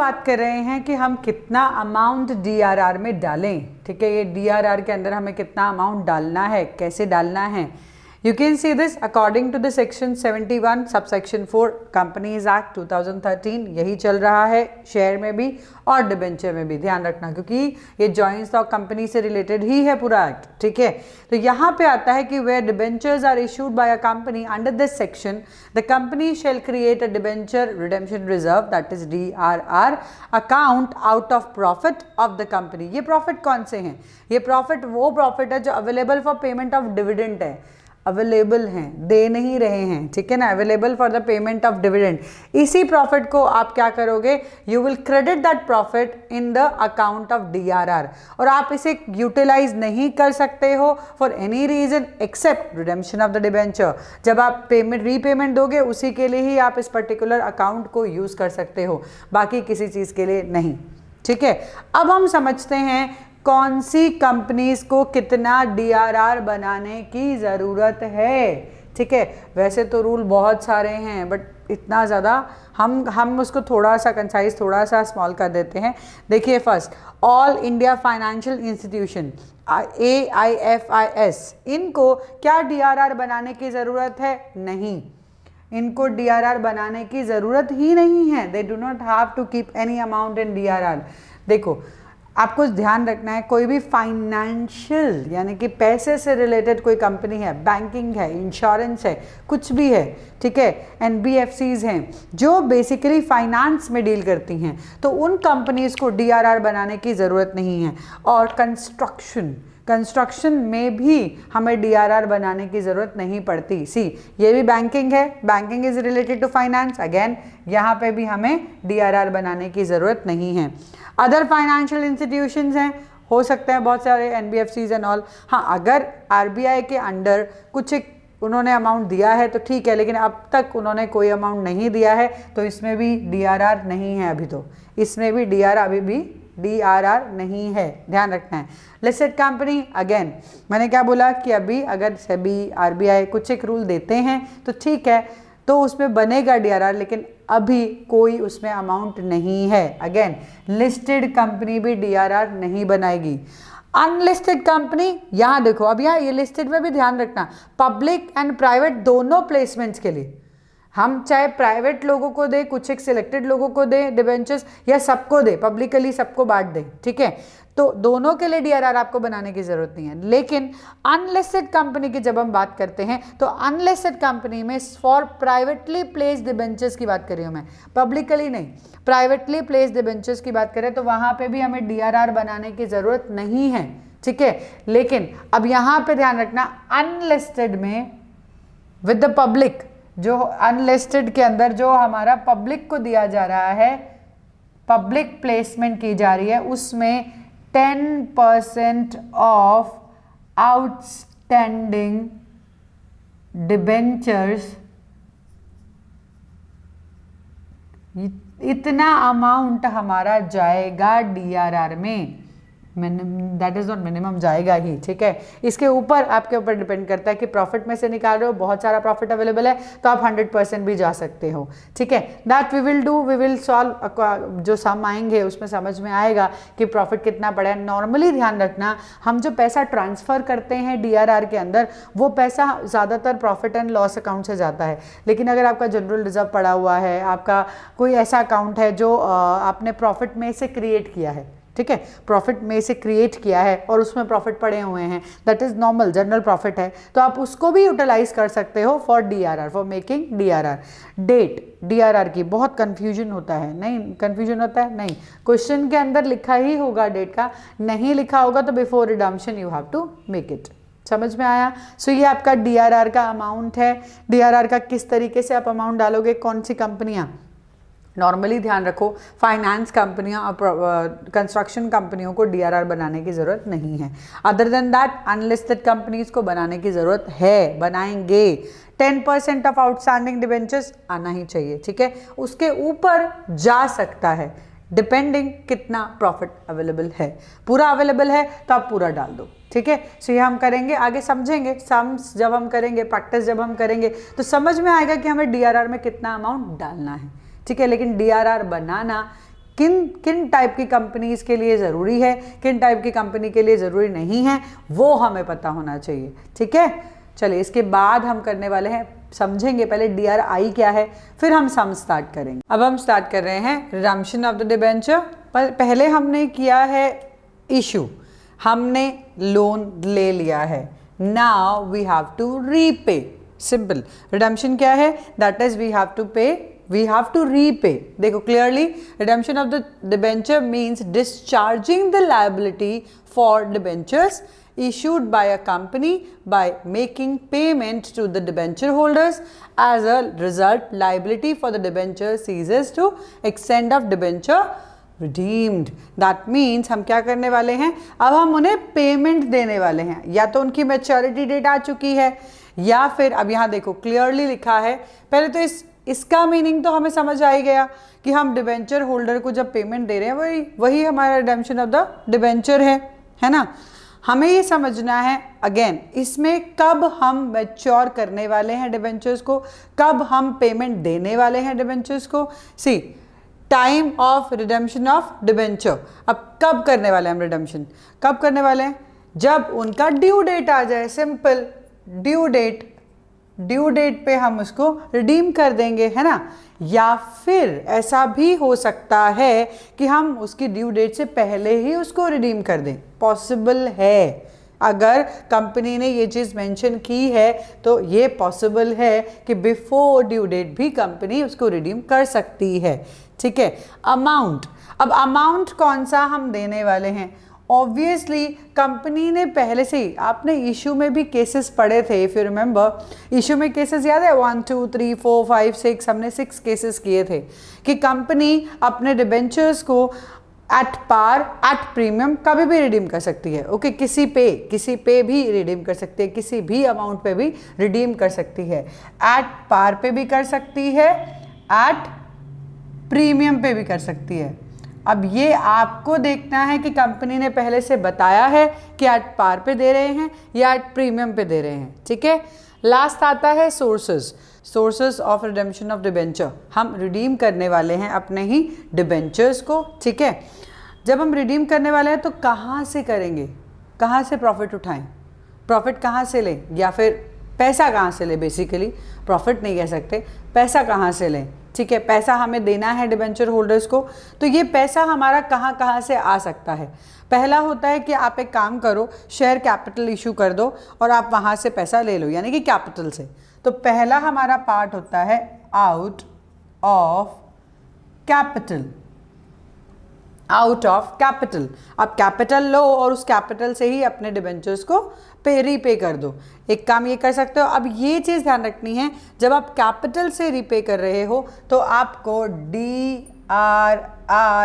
बात कर रहे हैं कि हम कितना अमाउंट डीआरआर में डालें, ठीक है। ये डीआरआर के अंदर हमें कितना अमाउंट डालना है, कैसे डालना है। You can see this according to the section 71 subsection 4 Companies Act 2013, यही चल रहा है शेयर में भी और डिबेंचर में भी, ध्यान रखना क्योंकि ये जॉइंट स्टॉक कंपनी से रिलेटेड ही है पूरा एक्ट, ठीक है। तो यहाँ पे आता है कि where debentures are issued by a company under this section, the company shall create a debenture redemption reserve, that is DRR account out of profit of the company। ये प्रॉफिट कौन से हैं? ये प्रॉफिट वो प्रॉफिट है जो available for payment of dividend है, available हैं, दे नहीं रहे हैं, ठीक है ना, available for the payment of dividend. इसी प्रॉफिट को आप क्या करोगे, you will credit that profit in the account of DRR, और आप इसे यूटिलाइज नहीं कर सकते हो for any reason except redemption of the debenture. जब आप पेमेंट रीपेमेंट दोगे उसी के लिए ही आप इस पर्टिकुलर अकाउंट को यूज कर सकते हो, बाकी किसी चीज के लिए नहीं, ठीक है। अब हम समझते हैं कौन सी कंपनीज को कितना डीआरआर बनाने की ज़रूरत है, ठीक है। वैसे तो रूल बहुत सारे हैं बट इतना ज़्यादा हम उसको थोड़ा सा कंसाइज, थोड़ा सा स्मॉल कर देते हैं। देखिए, first all India financial institution AIFIS, इनको क्या डीआरआर बनाने की ज़रूरत है? नहीं, इनको डीआरआर बनाने की ज़रूरत ही नहीं है। They do not have to keep any amount in DRR. देखो, आपको ध्यान रखना है, कोई भी फाइनेंशियल यानी कि पैसे से रिलेटेड कोई कंपनी है, बैंकिंग है, इंश्योरेंस है, कुछ भी है, ठीक है, NBFCs हैं जो बेसिकली फाइनेंस में डील करती हैं, तो उन कंपनीज को डीआरआर बनाने की ज़रूरत नहीं है। और कंस्ट्रक्शन में भी हमें डीआरआर बनाने की ज़रूरत नहीं पड़ती। सी, ये भी बैंकिंग है, banking is related to finance, again यहाँ पे भी हमें डीआरआर बनाने की ज़रूरत नहीं है। अदर फाइनेंशियल इंस्टीट्यूशंस हैं, हो सकते हैं बहुत सारे NBFCs एंड ऑल। हाँ, अगर RBI के अंडर कुछ एक उन्होंने अमाउंट दिया है तो ठीक है, लेकिन अब तक उन्होंने कोई अमाउंट नहीं दिया है तो इसमें भी डीआरआर नहीं है। अभी तो इसमें भी डीआरआर नहीं है, ध्यान रखना है। लिस्टेड कंपनी, अगेन मैंने क्या बोला कि अभी अगर सेबी RBI कुछ एक रूल देते हैं तो ठीक है, तो उसमें बनेगा डीआरआर, लेकिन अभी कोई उसमें अमाउंट नहीं है। अगेन, लिस्टेड कंपनी भी डीआरआर नहीं बनाएगी। अनलिस्टेड कंपनी, यहाँ देखो, अब यहाँ ये लिस्टेड में भी ध्यान रखना, पब्लिक एंड प्राइवेट दोनों प्लेसमेंट्स के लिए हम चाहे प्राइवेट लोगों को दे, कुछ एक सिलेक्टेड लोगों को दे डिबेंचर्स, या सबको दे, पब्लिकली सबको बांट दे, ठीक है, तो दोनों के लिए डीआरआर आपको बनाने की जरूरत नहीं है। लेकिन अनलिस्टेड कंपनी की जब हम बात करते हैं तो अनलिस्टेड कंपनी में फॉर प्राइवेटली प्लेस्ड डिबेंचर्स की बात कर रही हूं मैं, पब्लिकली नहीं, प्राइवेटली प्लेस्ड डिबेंचर्स की बात करें तो वहां पे भी हमें डीआरआर बनाने की जरूरत नहीं है, ठीक है। लेकिन अब यहां पे ध्यान रखना, अनलिस्टेड में विद द पब्लिक, जो अनलिस्टेड के अंदर जो हमारा पब्लिक को दिया जा रहा है, पब्लिक प्लेसमेंट की जा रही है, उसमें 10% ऑफ आउटस्टैंडिंग डिबेंचर्स, इतना अमाउंट हमारा जाएगा डीआरआर में, दैट इज नॉट मिनिमम, जाएगा ही, ठीक है। इसके ऊपर आपके ऊपर डिपेंड करता है कि प्रॉफिट में से निकाल रहे हो, बहुत सारा प्रॉफिट अवेलेबल है तो आप 100% भी जा सकते हो, ठीक है। That we will do, we will solve, जो सम आएंगे उसमें समझ में आएगा कि प्रॉफिट कितना पड़ा है। नॉर्मली ध्यान रखना, हम जो पैसा ट्रांसफर करते हैं डीआरआर के अंदर, वो पैसा ज़्यादातर प्रॉफिट एंड लॉस अकाउंट से जाता है। लेकिन अगर आपका जनरल रिजर्व पड़ा हुआ है, आपका कोई ऐसा अकाउंट है जो आपने प्रॉफिट में से क्रिएट किया है, ठीक है, प्रॉफिट में से क्रिएट किया है और उसमें प्रॉफिट पड़े हुए हैं, that is normal general profit है, तो आप उसको भी यूटिलाइज कर सकते हो for DRR, for making DRR. That DRR की बहुत कंफ्यूजन होता है, नहीं कंफ्यूजन होता है, नहीं, क्वेश्चन के अंदर लिखा ही होगा डेट का, नहीं लिखा होगा तो before redemption you have to make it. समझ में आया? सो ये आपका डीआरआर का अमाउंट है। डीआरआर का किस तरीके से आप अमाउंट डालोगे, कौन सी कंपनियां, नॉर्मली ध्यान रखो, फाइनेंस कंपनियां और कंस्ट्रक्शन कंपनियों को डीआरआर बनाने की ज़रूरत नहीं है। Other than that unlisted companies को बनाने की ज़रूरत है, बनाएंगे। 10% ऑफ आउटस्टैंडिंग डिबेंचर्स आना ही चाहिए, ठीक है, उसके ऊपर जा सकता है डिपेंडिंग कितना प्रॉफिट अवेलेबल है। पूरा अवेलेबल है तो आप पूरा डाल दो, ठीक है। सो ये हम करेंगे, आगे समझेंगे, सम्स जब हम करेंगे, प्रैक्टिस जब हम करेंगे तो समझ में आएगा कि हमें डीआरआर में कितना अमाउंट डालना है, ठीक है। लेकिन डीआरआर बनाना किन किन टाइप की कंपनीज के लिए ज़रूरी है, किन टाइप की कंपनी के लिए ज़रूरी नहीं है, वो हमें पता होना चाहिए। ठीक है, चलिए इसके बाद हम करने वाले हैं, समझेंगे पहले DRI क्या है, फिर हम सम स्टार्ट करेंगे। अब हम स्टार्ट कर रहे हैं रिडम्पशन ऑफ द डिबेंचर। पर पहले हमने किया है इशू, हमने लोन ले लिया है, now we have to repay. Simple, redemption क्या है, that is we have to pay, we have to repay. देखो clearly, redemption of the debenture means discharging the liability for debentures issued by a company by making payment to the debenture holders. As a result, liability for the debenture ceases to extent of debenture redeemed. That means हम क्या करने वाले हैं, अब हम उन्हें payment देने वाले हैं, या तो उनकी मैच्योरिटी डेट आ चुकी है, या फिर अब यहाँ देखो क्लियरली लिखा है, पहले तो इसका मीनिंग तो हमें समझ आ ही गया कि हम डिबेंचर होल्डर को जब पेमेंट दे रहे हैं वही हमारा रिडेम्पशन ऑफ द डिबेंचर है ना। हमें ये समझना है अगेन, इसमें कब हम मैच्योर करने वाले हैं डिबेंचर्स को, कब हम पेमेंट देने वाले हैं डिबेंचर्स को। See, time of redemption of debenture, अब कब करने वाले हैं हम रिडेम्पशन, कब करने वाले हैं, जब उनका ड्यू डेट आ जाए। सिंपल, ड्यू डेट पे हम उसको रिडीम कर देंगे, है ना। या फिर ऐसा भी हो सकता है कि हम उसकी ड्यू डेट से पहले ही उसको रिडीम कर दें, पॉसिबल है। अगर कंपनी ने ये चीज़ मेंशन की है तो ये पॉसिबल है कि बिफोर ड्यू डेट भी कंपनी उसको रिडीम कर सकती है। ठीक है, अमाउंट, अब अमाउंट कौन सा हम देने वाले हैं, ऑब्वियसली कंपनी ने पहले से ही, आपने इशू में भी केसेस पढ़े थे, इफ यू रिमेंबर, इशू में केसेस याद है 1 2 3 4 5 6, हमने 6 केसेस किए थे कि कंपनी अपने डिबेंचर्स को एट पार एट प्रीमियम कभी भी रिडीम कर सकती है। ओके, किसी पे भी रिडीम कर सकती है, किसी भी अमाउंट पे भी रिडीम कर सकती है, एट पार पे भी कर सकती है, एट प्रीमियम पे भी कर सकती है। अब ये आपको देखना है कि कंपनी ने पहले से बताया है कि एट पार पे दे रहे हैं या एट प्रीमियम पे दे रहे हैं। ठीक है, लास्ट आता है sources of redemption of debenture. हम रिडीम करने वाले हैं अपने ही डिबेंचर्स को। ठीक है, जब हम रिडीम करने वाले हैं तो कहाँ से करेंगे, कहाँ से प्रॉफिट उठाएं, प्रॉफिट कहाँ से लें, या फिर पैसा कहाँ से लें। बेसिकली प्रॉफिट नहीं कह सकते, पैसा कहाँ से लें। ठीक है, पैसा हमें देना है डिबेंचर होल्डर्स को, तो ये पैसा हमारा कहाँ कहाँ से आ सकता है। पहला होता है कि आप एक काम करो, शेयर कैपिटल इशू कर दो और आप वहाँ से पैसा ले लो, यानी कि कैपिटल से। तो पहला हमारा पार्ट होता है out of capital, out of capital. आप कैपिटल लो और उस कैपिटल से ही अपने डिबेंचर्स को रीपे कर दो। एक काम ये कर सकते हो। अब ये चीज़ ध्यान रखनी है, जब आप कैपिटल से रीपे कर रहे हो तो आपको DRR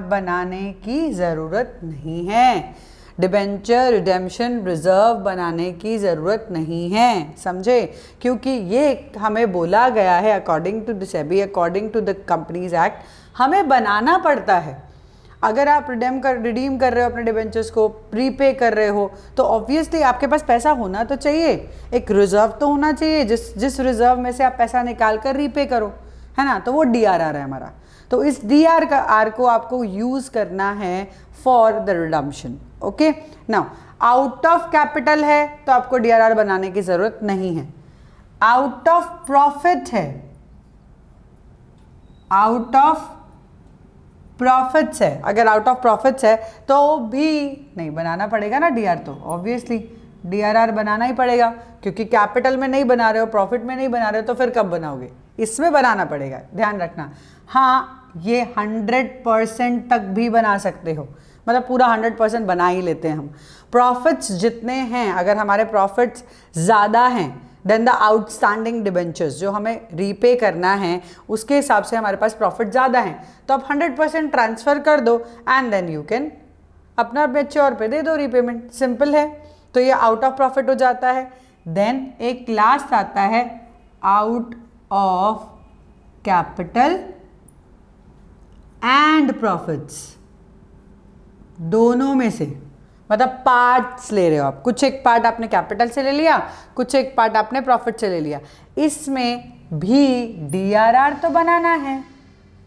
बनाने की ज़रूरत नहीं है, डिबेंचर रिडेम्पशन रिजर्व बनाने की ज़रूरत नहीं है, समझे। क्योंकि ये हमें बोला गया है according to the SEBI, according to the companies act, हमें बनाना पड़ता है। अगर आप रिडीम कर रहे हो अपने डिबेंचर्स को, प्रीपे कर रहे हो, तो ऑब्वियसली आपके पास पैसा होना तो चाहिए, एक रिजर्व तो होना चाहिए जिस रिजर्व में से आप पैसा निकाल कर रीपे करो, है ना। तो वो DRR है हमारा। तो इस DRR को आपको यूज़ करना है for the redemption. Okay, now out of capital है तो आपको DRR बनाने की ज़रूरत नहीं है। आउट ऑफ प्रॉफिट है, आउट ऑफ प्रॉफिट्स है, अगर आउट ऑफ प्रॉफिट्स है तो भी नहीं बनाना पड़ेगा ना DRR, तो ऑब्वियसली DRR बनाना ही पड़ेगा, क्योंकि कैपिटल में नहीं बना रहे हो, प्रॉफिट में नहीं बना रहे हो, तो फिर कब बनाओगे, इसमें बनाना पड़ेगा, ध्यान रखना। हाँ, ये 100% तक भी बना सकते हो, मतलब पूरा 100% बना ही लेते हैं हम। प्रॉफिट्स जितने हैं, अगर हमारे प्रॉफिट्स ज़्यादा हैं देन द आउटस्टैंडिंग डिबेंचर्स, जो हमें रीपे करना है उसके हिसाब से हमारे पास प्रॉफिट ज़्यादा हैं, तो आप 100% ट्रांसफ़र कर दो एंड देन यू कैन अपना मैच्योर पे दे दो रीपेमेंट, सिंपल है। तो ये आउट ऑफ प्रॉफिट हो जाता है। देन एक लास्ट आता है out of capital and profits, दोनों में से, मतलब पार्ट्स ले रहे हो आप, कुछ एक पार्ट आपने कैपिटल से ले लिया, कुछ एक पार्ट आपने प्रॉफिट से ले लिया, इसमें भी DRR तो बनाना है,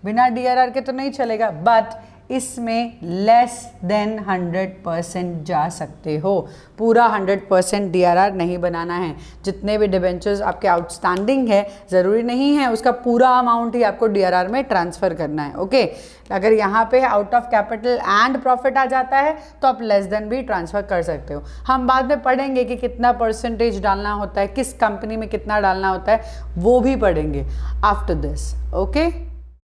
बिना DRR के तो नहीं चलेगा। बट इसमें लेस देन 100% जा सकते हो, पूरा 100% DRR नहीं बनाना है। जितने भी डिबेंचर्स आपके आउटस्टैंडिंग है, ज़रूरी नहीं है उसका पूरा अमाउंट ही आपको DRR में ट्रांसफ़र करना है। ओके, अगर यहाँ पे out of capital and profit आ जाता है तो आप लेस देन भी ट्रांसफ़र कर सकते हो। हम बाद में पढ़ेंगे कि कितना परसेंटेज डालना होता है, किस कंपनी में कितना डालना होता है, वो भी पढ़ेंगे आफ्टर दिस। ओके।